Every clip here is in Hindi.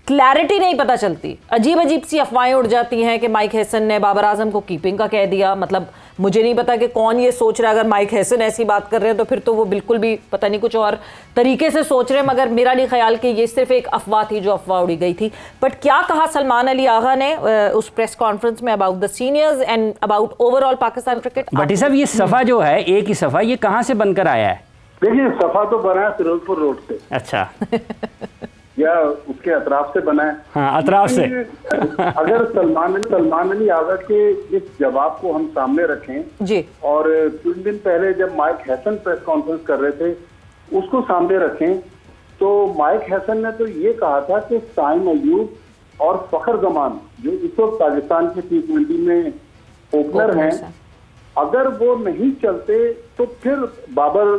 क्लैरिटी नहीं पता चलती, अजीब अजीब सी अफवाहें उड़ जाती हैं कि माइक हैसन ने बाबर आजम को कीपिंग का कह दिया। मतलब मुझे नहीं पता कि कौन ये सोच रहा है। अगर माइक हैसन ऐसी बात कर रहे हैं तो फिर तो वो बिल्कुल भी पता नहीं कुछ और तरीके से सोच रहे हैं, मगर मेरा नहीं ख्याल कि ये सिर्फ एक अफवाह थी जो अफवाह उड़ी गई थी। बट क्या कहा सलमान अली आगा ने उस प्रेस कॉन्फ्रेंस में about the seniors and about overall Pakistan cricket. Bhatti साहब, ये सफ़ा जो है, एक ही सफ़ा, ये कहाँ से बनकर आया है? देखिए, सफ़ा तो बना है फिरोजपुर रोड से। अच्छा। या उसके अतराफ से बना है। हाँ, अतराफ से। अगर सलमान अली आगा के इस जवाब को हम सामने रखें जी, और कुछ दिन पहले जब माइक हैसन प्रेस कॉन्फ्रेंस कर रहे थे उसको सामने रखें, तो माइक हैसन ने तो ये कहा था कि साइम अयूब और फखर जमान जो इस वक्त पाकिस्तान के T20 में ओपनर हैं, अगर वो नहीं चलते तो फिर बाबर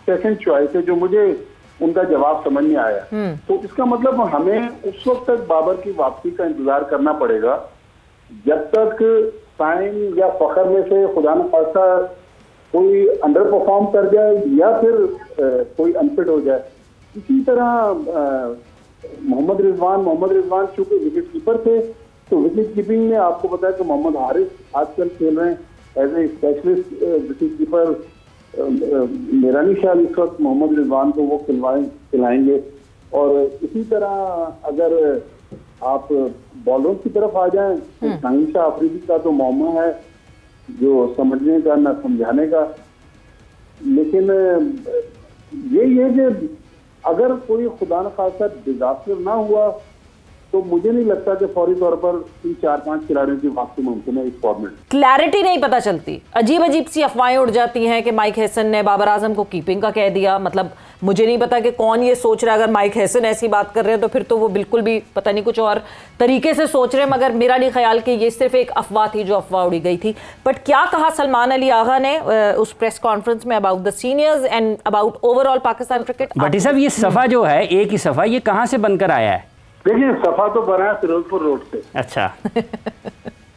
सेकंड चॉइस है, जो मुझे उनका जवाब समझ नहीं आया। तो इसका मतलब हमें उस वक्त तक बाबर की वापसी का इंतजार करना पड़ेगा जब तक साइम या फखर में से खुदा न खास्ता कोई अंडर परफॉर्म कर जाए या फिर कोई अनफिट हो जाए। इसी तरह मोहम्मद रिजवान चूंकि विकेट कीपर थे, तो विकेट कीपिंग में आपको पता है कि मोहम्मद हारिस आजकल खेल रहे हैं as a specialist wicket keeper. मेरा नहीं ख्याल इस वक्त मोहम्मद रिजवान को वो खिलाएंगे। और इसी तरह अगर आप बॉलरों की तरफ आ जाएं तो शाहीन शाह अफरीदी का तो मौमा है जो समझने का ना समझाने का। लेकिन यही है कि अगर कोई खुदा न खास्ता डिजास्टर ना हुआ तो मुझे नहीं लगता कि फौरी तौर पर इन 4-5 खिलाड़ियों की वापसी मुमकिन है इस फॉर्मेट। क्लैरिटी नहीं पता चलती, अजीब अजीब सी अफवाहें उड़ जाती हैं कि माइक हैसन ने बाबर आजम को कीपिंग का कह दिया। मतलब मुझे नहीं पता कि कौन ये सोच रहा है। अगर माइक हैसन ऐसी बात कर रहे हैं तो फिर तो वो बिल्कुल भी पता नहीं कुछ और तरीके से सोच रहे हैं, मगर मेरा नहीं ख्याल कि ये सिर्फ एक अफवाह थी जो अफवाह उड़ी गई थी। बट क्या कहा सलमान अली आगा ने उस प्रेस कॉन्फ्रेंस में about the seniors and about overall Pakistan cricket. Bhatti साहब, ये सफ़ा जो है, एक ही सफ़ा, ये कहाँ से बनकर आया है? देखिए, सफ़ा तो बना है फिरोजपुर रोड से। अच्छा।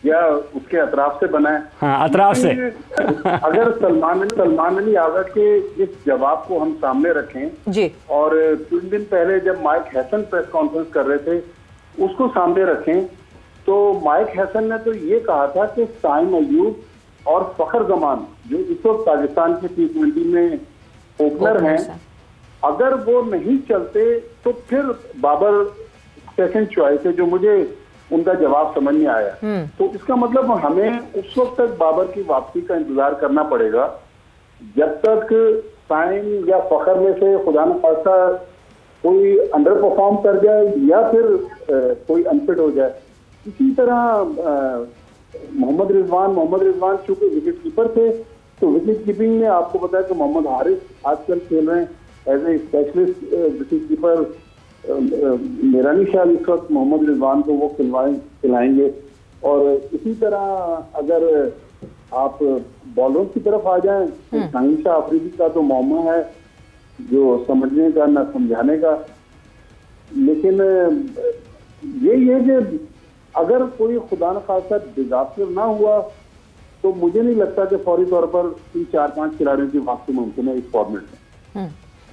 या उसके अतराफ से बना है। हाँ, अतराफ से। अगर सलमान अली आगा के इस जवाब को हम सामने रखें जी, और कुछ दिन पहले जब माइक हैसन प्रेस कॉन्फ्रेंस कर रहे थे उसको सामने रखें, तो माइक हैसन ने तो ये कहा था कि साइम अयूब और फखर जमान जो इस वक्त पाकिस्तान के T20 में ओपनर हैं, अगर वो नहीं चलते तो फिर बाबर सेकंड चॉइस है, जो मुझे उनका जवाब समझ नहीं आया। तो इसका मतलब हमें उस वक्त तक बाबर की वापसी का इंतजार करना पड़ेगा जब तक साइम या फखर में से खुदा न खास्ता कोई अंडर परफॉर्म कर जाए या फिर कोई अनफिट हो जाए। इसी तरह मोहम्मद रिजवान चूंकि विकेट कीपर थे, तो विकेट कीपिंग में आपको पता है कि मोहम्मद हारिस आजकल खेल रहे हैं as a specialist wicket keeper. मेरा नहीं ख्याल इस वक्त मोहम्मद रिजवान को वो खिलाएंगे। और इसी तरह अगर आप बॉलरों की तरफ आ जाएं तो शाहीन शाह अफरीदी का तो मौमा है जो समझने का ना समझाने का। लेकिन यही है कि अगर कोई खुदा न खास्ता डिजास्टर ना हुआ तो मुझे नहीं लगता कि फौरी तौर पर इन 4-5 खिलाड़ियों की वापसी मुमकिन है इस फॉर्मेट में।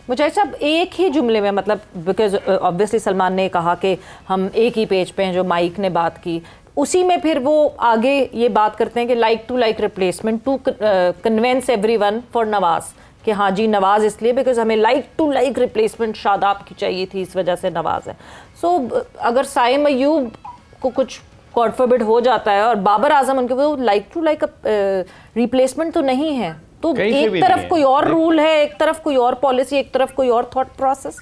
मुझाहिद साहब, एक ही जुमले में, मतलब बिकॉज ऑब्वियसली सलमान ने कहा कि हम एक ही पेज पे हैं, जो माइक ने बात की उसी में फिर वो आगे ये बात करते हैं कि like to like replacement to convince everyone for Nawaz, कि हाँ जी नवाज इसलिए बिकॉज हमें like to like replacement Shadab की चाहिए थी, इस वजह से नवाज है। सो अगर साइम अयूब को कुछ गॉड फॉरबिड हो जाता है और बाबर आजम उनके, वो लाइक टू लाइक रिप्लेसमेंट तो नहीं है। तो एक तरफ कोई और रूल है, एक तरफ कोई और पॉलिसी, एक तरफ कोई और थॉट प्रोसेस।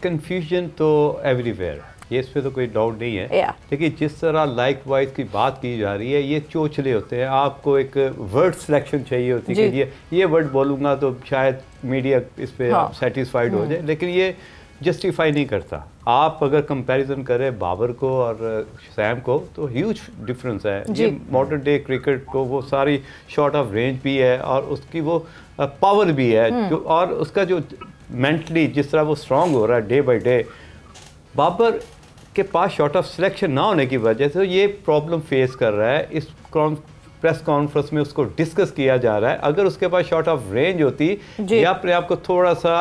कंफ्यूजन तो एवरीवेयर, ये इस पे तो कोई डाउट नहीं है। देखिए, जिस तरह लाइक वाइज की बात की जा रही है, ये चोचले होते हैं। आपको एक वर्ड सिलेक्शन चाहिए होती है कि ये वर्ड बोलूँगा तो शायद मीडिया इस पे सेटिस्फाइड हो जाए, लेकिन ये जस्टिफाई नहीं करता। आप अगर कंपैरिजन करें बाबर को और सैम को तो ह्यूज डिफरेंस है। ये मॉडर्न डे क्रिकेट को वो सारी शॉट ऑफ रेंज भी है और उसकी वो पावर भी है और उसका जो मेंटली जिस तरह वो स्ट्रांग हो रहा है डे बाय डे। बाबर के पास शॉट ऑफ सिलेक्शन ना होने की वजह से ये प्रॉब्लम फेस कर रहा है। इस प्रेस कॉन्फ्रेंस में उसको डिस्कस किया जा रहा है। अगर उसके पास शॉट ऑफ रेंज होती या अपने आप को थोड़ा सा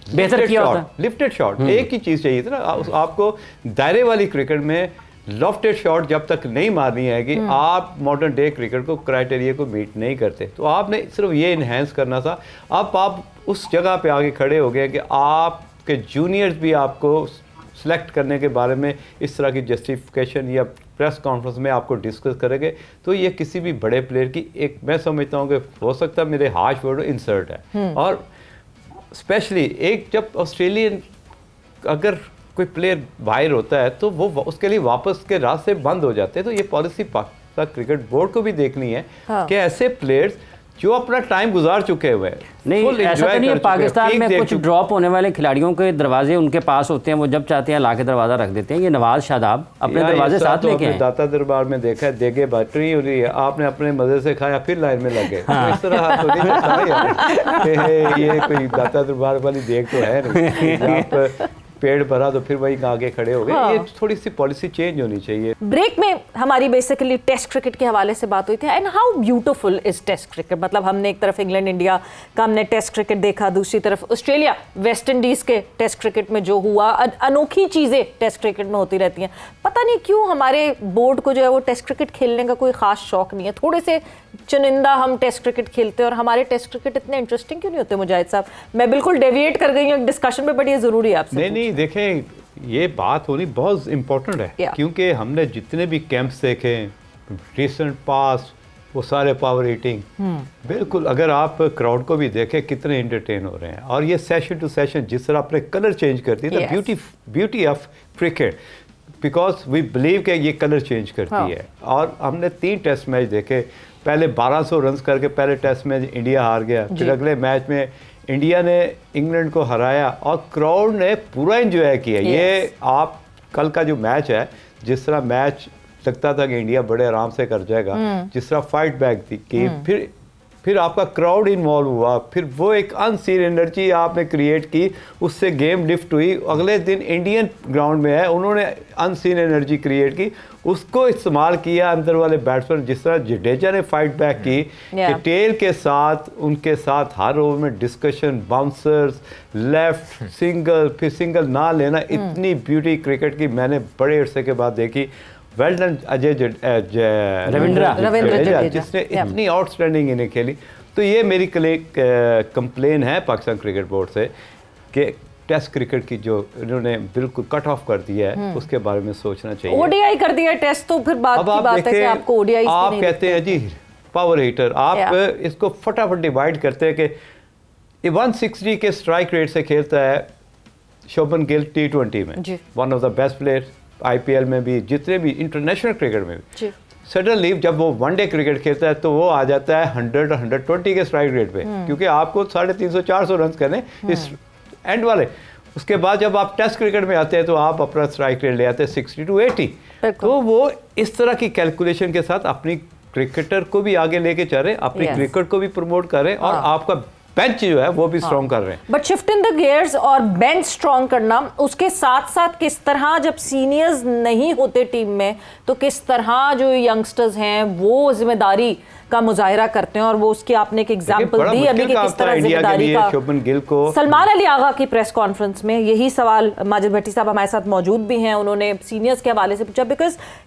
बेहतर किया होता। लिफ्टेड शॉट, एक ही चीज़ चाहिए थी ना आपको। दायरे वाली क्रिकेट में लॉफ्टेड शॉट जब तक नहीं मारनी है कि आप मॉडर्न डे क्रिकेट को क्राइटेरिया को मीट नहीं करते, तो आपने सिर्फ ये इन्हेंस करना था। अब आप उस जगह पे आगे खड़े हो गए कि आपके जूनियर्स भी आपको सेलेक्ट करने के बारे में इस तरह की जस्टिफिकेशन या प्रेस कॉन्फ्रेंस में आपको डिस्कस करेंगे, तो ये किसी भी बड़े प्लेयर की एक, मैं समझता हूँ कि हो सकता है मेरे हार्श वर्ड इंसर्ट है। और स्पेशली एक जब ऑस्ट्रेलियन अगर कोई प्लेयर बाहर होता है तो वो उसके लिए वापस के रास्ते बंद हो जाते हैं। तो ये पॉलिसी पाकिस्तान क्रिकेट बोर्ड को भी देखनी है कि ऐसे प्लेयर्स जो अपना टाइम गुजार चुके हुए हैं, नहीं ऐसा तो नहीं है। पाकिस्तान में कुछ ड्रॉप होने वाले खिलाड़ियों के दरवाजे उनके पास होते हैं, वो जब चाहते हैं ला के दरवाजा रख देते हैं। ये नवाज शादाब अपने दरवाजे साथ लेके आए। दाता दरबार में देखा है, देगे बैटरी हो रही है, आपने अपने मजे से खाया फिर लाइन में लगे। इस तरह तो नहीं, ये कोई दाता दरबार वाली देख तो है नहीं। आप पेड़ भरा तो फिर वही आगे खड़े हो गए। ये थोड़ी सी पॉलिसी चेंज होनी चाहिए। ब्रेक में हमारी बेसिकली टेस्ट क्रिकेट के हवाले से बात हुई थी and how beautiful is test cricket. मतलब हमने एक तरफ इंग्लैंड इंडिया का हमने टेस्ट क्रिकेट देखा, दूसरी तरफ ऑस्ट्रेलिया वेस्ट इंडीज के टेस्ट क्रिकेट में जो हुआ, अनोखी चीजें टेस्ट क्रिकेट में होती रहती हैं। पता नहीं क्यों हमारे बोर्ड को जो है वो टेस्ट क्रिकेट खेलने का कोई खास शौक नहीं है। थोड़े से चुनिंदा हम टेस्ट क्रिकेट खेलते हैं और हमारे टेस्ट क्रिकेट इतने इंटरेस्टिंग क्यों नहीं होते? मुजाहिद साहब, मैं बिल्कुल डेविएट कर गई हूँ डिस्कशन में, बट ये जरूरी है आपसे। नहीं, देखें ये बात होनी बहुत इम्पोर्टेंट है क्योंकि हमने जितने भी कैंप्स देखे रिसेंट पास, वो सारे पावर हीटिंग, बिल्कुल अगर आप क्राउड को भी देखें कितने एंटरटेन हो रहे हैं। और ये सेशन टू सेशन जिस तरह अपने कलर चेंज करती है, beauty of cricket, because we believe कि ये कलर चेंज करती है। और हमने 3 टेस्ट मैच देखे, पहले 1200 रन करके पहले टेस्ट मैच इंडिया हार गया, फिर अगले मैच में इंडिया ने इंग्लैंड को हराया और क्राउड ने पूरा एंजॉय किया। ये आप कल का जो मैच है, जिस तरह मैच लगता था कि इंडिया बड़े आराम से कर जाएगा, जिस तरह फाइट बैक थी कि फिर आपका क्राउड इन्वॉल्व हुआ, फिर वो एक अनसीन एनर्जी आपने क्रिएट की, उससे गेम लिफ्ट हुई। अगले दिन इंडियन ग्राउंड में है, उन्होंने अनसीन एनर्जी क्रिएट की, उसको इस्तेमाल किया अंदर वाले बैट्समैन। जिस तरह जडेजा ने फाइट बैक की कि टेल के साथ उनके साथ हर ओवर में डिस्कशन, बाउंसर्स, लेफ्ट सिंगल, फिर सिंगल ना लेना, इतनी ब्यूटी क्रिकेट की मैंने बड़े अरसे के बाद देखी। वेल डन अजय रविंद्रा जिसने इतनी आउटस्टैंडिंग इनिंग खेली। तो ये मेरी कंप्लेन है पाकिस्तान क्रिकेट बोर्ड से कि टेस्ट क्रिकेट की जो इन्होंने बिल्कुल कट ऑफ कर दिया है, उसके बारे में सोचना चाहिए। ओडीआई कर दिया टेस्ट, तो फिर बात की बात है कि आपको ओडीआई आप कहते हैं जी पावर हिटर, आप इसको फटाफट डिवाइड करते हैं कि 160 के स्ट्राइक रेट से खेलता है शोभन गिल T20 में, one of the best player, IPL में भी, जितने भी इंटरनेशनल क्रिकेट में भी। सडनली जब वो वनडे क्रिकेट खेलता है तो वो आ जाता है 100 और 120 के स्ट्राइक रेट पे, क्योंकि आपको 350-400 रन करने इस एंड वाले। उसके बाद जब आप टेस्ट क्रिकेट में आते हैं तो आप अपना स्ट्राइक रेट ले आते हैं 60 to 80। तो वो इस तरह की कैलकुलेशन के साथ अपनी क्रिकेटर को भी आगे लेके चल रहे, अपनी क्रिकेट को भी प्रमोट कर रहे, और आपका बेंच जो है वो भी स्ट्रॉन्ग कर रहे हैं। But shift in the gears और बेंच स्ट्रॉन्ग करना, उसके साथ साथ किस तरह जब सीनियर्स नहीं होते टीम में तो किस तरह जो यंगस्टर्स हैं वो जिम्मेदारी का मुजाहिरा करते हैं, और वो उसकी आपने एक एग्जांपल दी अभी कि किस तरह जिम्मेदारी का। शोभन गिल को सलमान अली आगा की प्रेस कॉन्फ्रेंस में यही सवाल माजिद भट्टी साहब हमारे साथ मौजूद भी हैं, उन्होंने सीनियर्स के हवाले से पूछा, बिकॉज